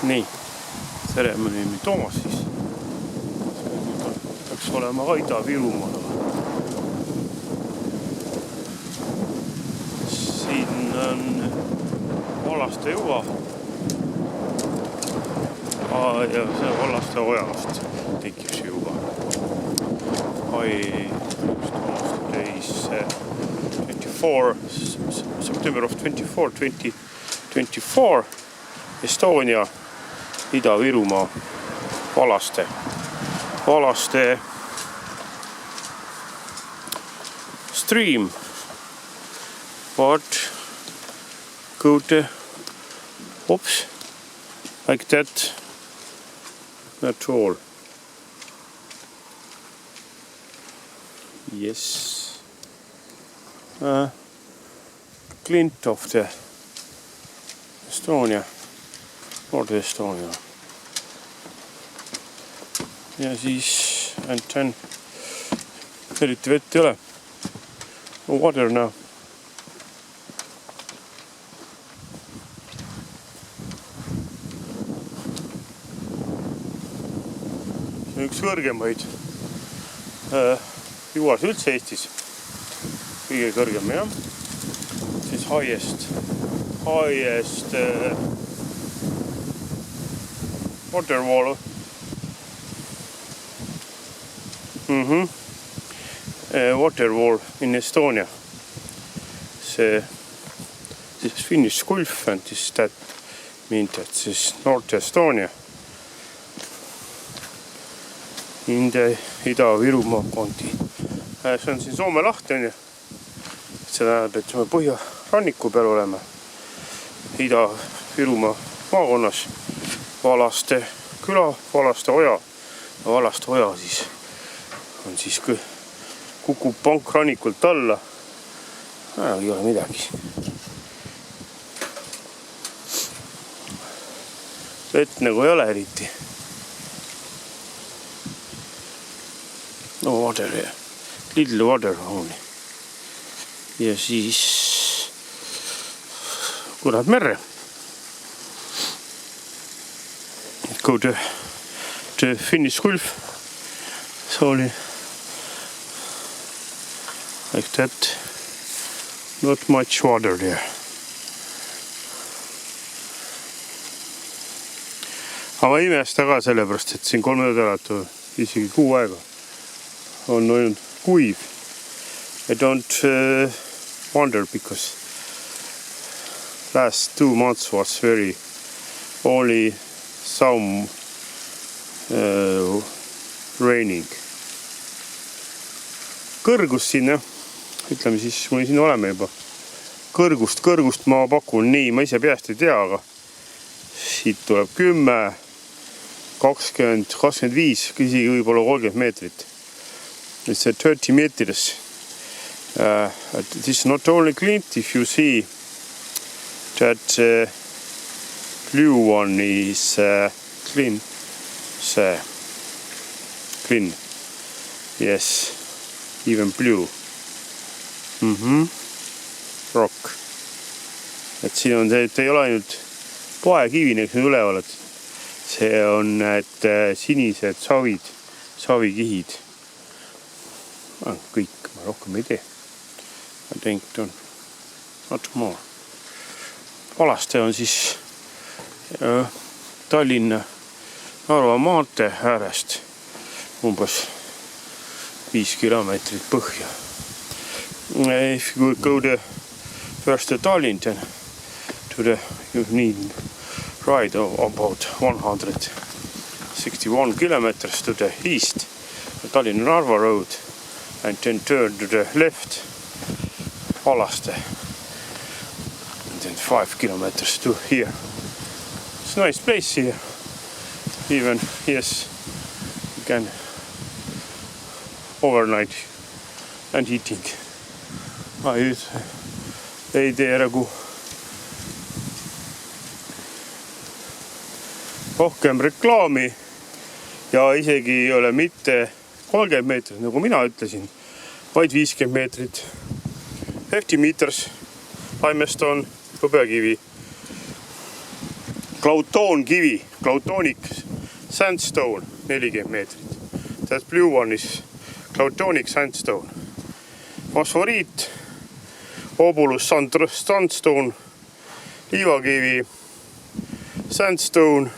Nii, tseremoni Toomas siis. Peaks olema ka Ida-Virumaal. Siin on Vallaste juba. Ja see Vallaste ojast tekib see juba. September of 24, 2024. Estonia, Ida-Virumaa, Vallaste stream. But go to, oops, like that, not all. Yes. Glint of the Estonia. North Estonia. Ja siis and eriti vett ei ole. No water now. See on üks kõrgemaid juuas üldse Eestis. Kõige kõrgem, jah. Siis highest water wall. Water wall in Estonia. This Finnish Gulf and that means that this North Estonia in the Ida-Virumaa konti. See on siin Soome lahti on ju. See tähendab, et me põhjaranniku peal oleme. Ida-Virumaa maakonnas. Vallaste küla, Vallaste oja. Ja Vallaste oja siis on siis kukub pank rannikult alla. Ei ole midagi. Vett nagu ei ole eriti. No water, little water only. Ja siis kui lähed merre. Go to Finnish Gulf. Sorry. Like that. Not much water there. Aga ma imesta ka sellepärast, et siin 3 nädalat isegi kuu aega on olnud kuiv. I don't wonder because last 2 months was very only some raining. Kõrgust siin, ütleme siis, me siin oleme juba. Kõrgust ma pakun nii, ma ise peast ei tea, aga siit tuleb 10, 20, 25, isegi võib-olla 30 meetrit. It's 30 meters. This is not only Glint, if you see that blue one is clean. Clean. Yes, even blue. Rock. Et siin on see, et ei ole ainult paekivi, nagu siin üleval, et see on need sinised savikihid. Kõik, ma rohkem ei tee. I think not more. Vallaste on siis Tallinna Narva maantee äärest umbes 5 kilomeetrit põhja. If you go first to Tallinn, then you need ride about 161 kilometers to the east, Tallinna Narva road, and then turn to the left, Vallaste, and then 5 kilometers to here. It's a nice place here. Even, yes, you can overnight and eating. Ma ei tee nagu rohkem reklaami ja isegi ei ole mitte 30 meetrit, nagu mina ütlesin, vaid 50 meetrit. 50 meters limestone, hõbekivi, Klautoonkivi, Klautonic sandstone, 40 meetrit. That blue one is Klautonic sandstone. Fosforiit, Obolus sandstone, liivakivi, sandstone,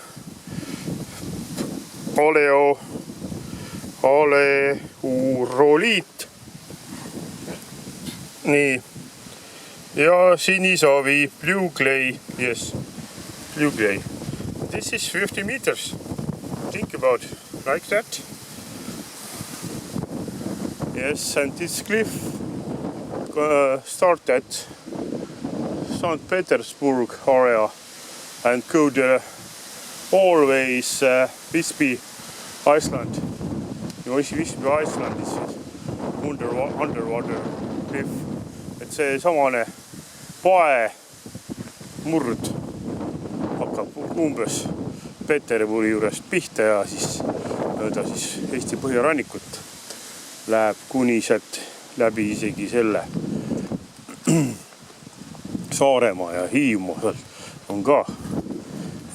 oleuroliit. Nii. Ja sinisavi, blue clay, yes, blue clay. This is 50 meters. Think about like that. Yes, and this cliff start at St. Petersburg area and go to always Visby Iceland. Visby Iceland is underwater cliff. Et see samane pae murd hakkab umbes Peterburi juurest pihta ja siis mööda siis Eesti põhjarannikut läheb kuni sealt läbi isegi selle Saaremaa ja Hiiumaa on ka,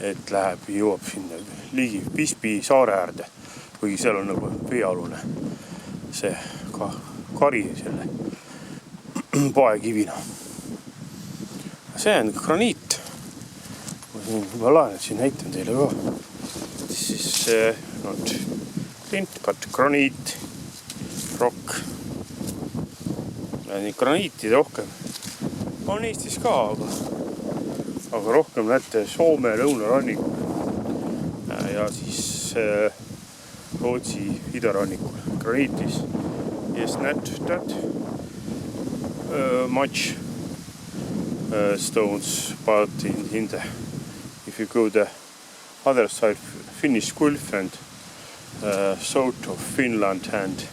et läheb, jõuab sinna ligi Visby saare äärde, kuigi seal on nagu veealune see kari selle paekivina. See on graniit. Ma juba laen, et siin näitan teile ka. Siis not flint, but graniit, rock. Nii graniitid rohkem on Eestis ka, aga rohkem näete Soome lõunarannikul ja siis Rootsi idarannikul. Graniitis is not that much stones, but in the, if you go the other side, Finnish Gulf and south of Finland, and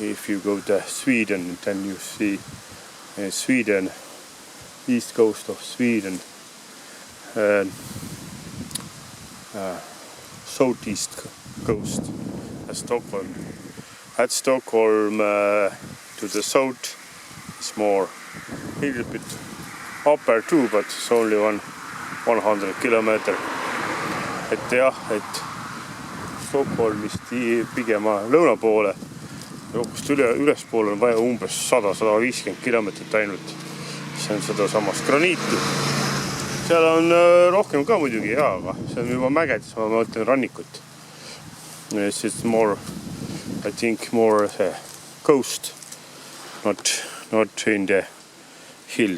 if you go to Sweden, then you see Sweden, east coast of Sweden, southeast coast, Stockholm. At Stockholm, to the south, it's more a little bit upper too, but it's only 100 kilometer. Et jah, et Stockholmist pigem lõuna poole, kust ülespoole on vaja umbes 100-150 kilometrit ainult. See on seda samast graniiti. Seal on rohkem ka muidugi, aga see on juba mägedes, ma mõtlen rannikut. It's more, I think, more coast, not in the hill